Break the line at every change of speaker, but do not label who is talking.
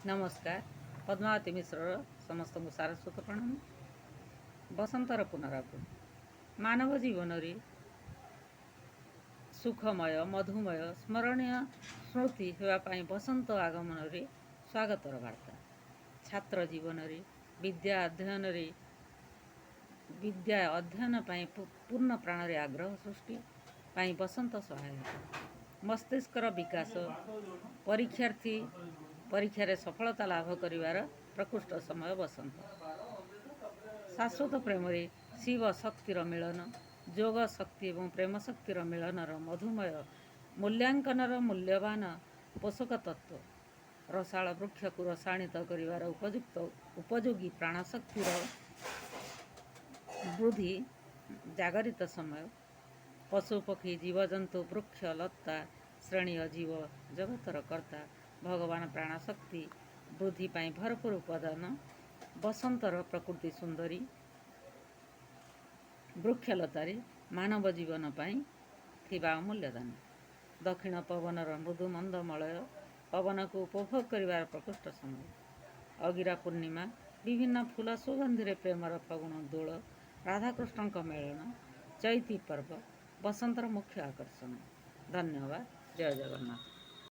नमस्कार। पद्मावती मिश्र समस्त सारस्वत प्रणाम। बसंतर पुनरावृत्ति मानव जीवन रे सुखमय मधुमय स्मरणीय स्मृति होगापाई बसंत आगमन रे स्वागतर वार्ता। छात्र जीवन रे विद्या अध्ययन पाई पूर्ण प्राण रे आग्रह सृष्टि पाई बसंत सहायक। मस्तिष्कर विकास परीक्षार्थी परीक्षा सफलता लाभ करिवार प्रकृष्ट समय बसंत। शाश्वत प्रेम रे शिव शक्तिर मिलन जोग शक्ति एवं प्रेम शक्तिर मिलनर मधुमय मूल्यांकनर मूल्यवान पोषक तत्व रसाल वृक्ष को रसायनित करिवार उपयोगी प्राणशक्तिर वृद्धि जागरित समय। पशु पक्षी जीवजंतु वृक्ष लता श्रेणी जीव जगतर कर्ता भगवान प्राणशक्ति वृद्धि पाई भरपूर उपादान बसंतर प्रकृति सुंदरी वृक्षलतारे मानव जीवन पाई थिबा अमूल्यदान। दक्षिण पवनर मृदु मंद मलय पवन को उपभोग करिवार प्रकृष्ट समय। अगिरा पूर्णिमा विभिन्न फूल सुगंधि प्रेमर फगुण दोल राधाकृष्ण मेलन चैती पर्व बसंतर मुख्य आकर्षण। धन्यवाद। जय जगन्नाथ।